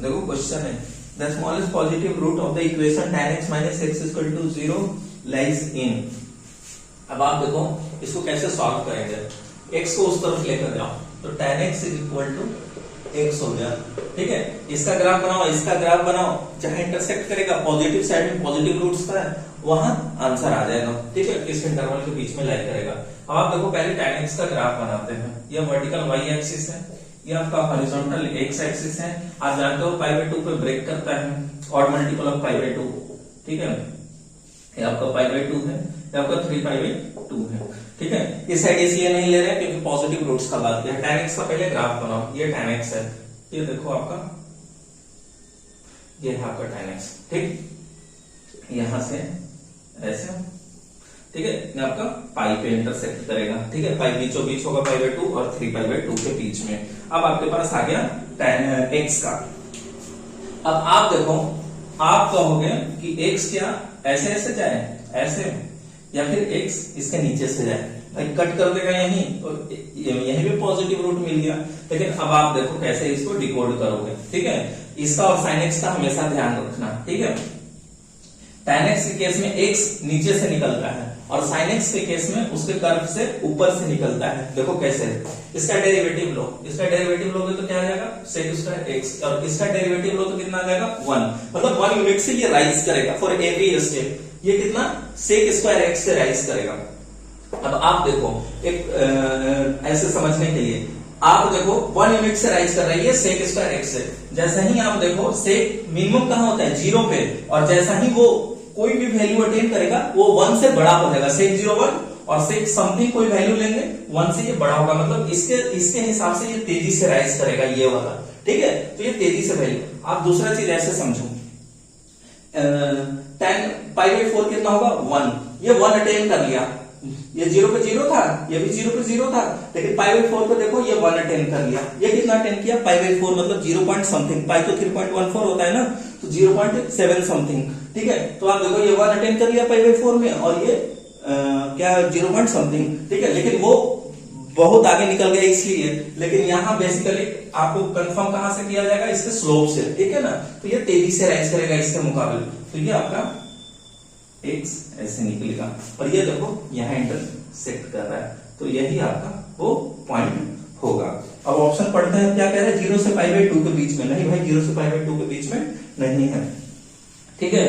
देखो क्वेश्चन है the smallest positive root of the equation tan x minus x equal to 0 lies in. अब आप देखो इसको कैसे सॉल्व करेंगे। x को उस तरफ लेकर जाओ तो tan x is equal to x हो गया, ठीक है। इसका ग्राफ बनाओ, इसका ग्राफ बनाओ, जहां इंटरसेक्ट करेगा पॉजिटिव साइड में पॉजिटिव रूट्स का है वहां आंसर आ जाएगा, ठीक है। इस इंटरवल के बीच में लाई करेगा। अब आप देखो पहले tan x का ग्राफ बनाते हैं। यह वर्टिकल y एक्सिस है, ये आपका हॉरिजॉन्टल x एक्सिस है। आप जानते हो पाई बाय 2 पे ब्रेक करता है, odd multiple of pi by 2, ठीक है। ये आपका पाई बाय 2 है, ये आपका 3 पाई बाय 2 है, ठीक है। इस साइड इसलिए नहीं ले रहे हैं क्योंकि पॉजिटिव रूट्स का बात किया। tan x का पहले ग्राफ बनाओ, ये tan x है, ये देखो आपका, ये है आपका tan x, ठीक। यहां से ऐसे, ठीक है, ये आपका पाई पे इंटरसेक्ट करेगा, ठीक है। पाई बीचों बीच होगा पाई बाय 2 और 3 पाई बाय 2 के बीच में। अब आपके पास आ गया tan x का। अब आप देखो, आप कहोगे कि x क्या ऐसे ऐसे जाए, ऐसे, या फिर x इसके नीचे से जाए। कट कर देगा यहीं तो यहीं भी पॉजिटिव रूट मिल गया। लेकिन अब आप देखो कैसे इसको डिकोड करोगे, ठीक है। इसका और sin x का हमेशा ध्यान रखना, ठीक है। tan x के केस में x नीचे से निकलता है और sin x के केस में उसके कर्व से ऊपर से निकलता है। देखो कैसे, इसका डेरिवेटिव लो, इसका डेरिवेटिव लोगे तो क्या आ जाएगा sec स्क्वायर x, और इसका डेरिवेटिव लो तो कितना आ जाएगा 1, मतलब 1 यूनिट से ये राइज करेगा फॉर एवरी स्टेप। ये कितना sec स्क्वायर x से राइज करेगा। अब आप देखो एक ऐसे समझने के लिए आप देखो 1 यूनिट से राइज कर रही है sec स्क्वायर x से। जैसा ही आप देखो sec मिनिमम कहां होता है 0 पे, और जैसा ही वो कोई भी वैल्यू अटेन करेगा वो 1 से बड़ा हो जाएगा, sec 0 1, और sec समथिंग कोई वैल्यू लेंगे 1 से ये बड़ा होगा, मतलब इसके हिसाब से ये तेजी से राइज करेगा ये वाला, ठीक है। तो ये तेजी से वैल्यू। आप दूसरा चीज ऐसे समझो, tan पाई बाय 4 कितना होगा 1, ये 1 अटेन कर लिया, ये 0 पे 0 था, ये भी 0 पे 0 था, लेकिन पाई बाय 4 पे देखो ये 1 अटेन कर लिया। ये कितना अटेन किया पाई बाय 4, मतलब 0 पॉइंट समथिंग, पाई तो 3.14 होता है ना, तो 0.7 समथिंग, ठीक है। तो आप देखो ये 1 अटेन कर लिया पाई बाय 4 में, और ये क्या 0 पॉइंट समथिंग, ठीक है। लेकिन वो बहुत आगे निकल गया इसलिए, लेकिन यहाँ बेसिकली आपको कंफर्म कहां से किया जाएगा, इसके स्लोप से, ठीक है ना। तो ये तेजी से राइज करेगा इसके मुकाबले। तो ये आपका x ऐसे निकलेगा, और ये देखो यहाँ इंटरसेक्ट कर रहा है, तो यही आपका वो पॉइंट होगा। अब ऑप्शन पढ़ते हैं, क्या कह रहे हैं 0 से पाई बाय 2 के बीच में। नहीं भाई 0 से पाई बाय 2 के बीच में नहीं है, ठीक है।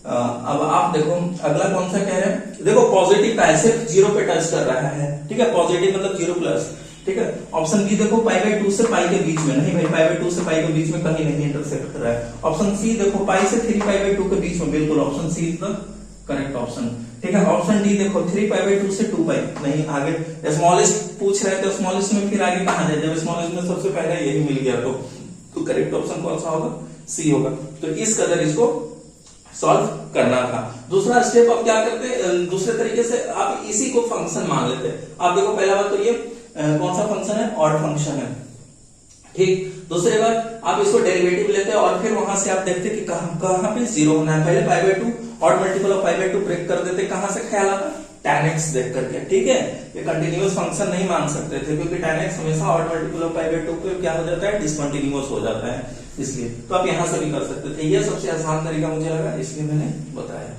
अब आप देखो अगला कौन सा कह रहे हैं, देखो पॉजिटिव का है, सिर्फ 0 पे टच कर रहा है, ठीक है। पॉजिटिव मतलब 0 प्लस, ठीक है। ऑप्शन बी देखो पाई बाय 2 से पाई के बीच में, नहीं भाई पाई बाय 2 से पाई के बीच में कहीं नहीं इंटरसेक्ट कर रहा है। ऑप्शन सी देखो पाई से 3 पाई बाय 2 के बीच में, बिल्कुल option C is the correct option, ठीक है। ऑप्शन डी देखो 3 पाई बाय 2 से 2 पाई, नहीं आगे स्मॉलेस्ट पूछ रहे थे, स्मॉलेस्ट में फिर आगे कहां जाए, जब स्मॉलेस्ट में सबसे पहले यही मिल गया तो करेक्ट ऑप्शन कौन सा होगा, सी होगा। तो इस कदर इसको सॉल्व करना था। दूसरा स्टेप अब क्या करते, दूसरे तरीके से आप इसी को फंक्शन मान लेते। आप देखो पहला बात तो ये कौन सा फंक्शन है, ऑड फंक्शन है, ठीक। दूसरी बार आप इसको डेरिवेटिव लेते हैं और फिर वहां से आप देखते कि कहां पे 0 होना है। पहले pi by 2 odd multiple of pi by 2 break कर देते, कहां से ख्याल आता tan x देख करके, ठीक है। ये कंटिन्यूअस फंक्शन नहीं मान सकते थे क्योंकि tan x हमेशा odd multiple of pi by 2 पे क्या हो जाता है, डिसकंटिन्यूअस हो जाता है, इसलिए। तो आप यहां से भी कर सकते थे, ये सबसे आसान तरीका मुझे लगा इसलिए मैंने बताया।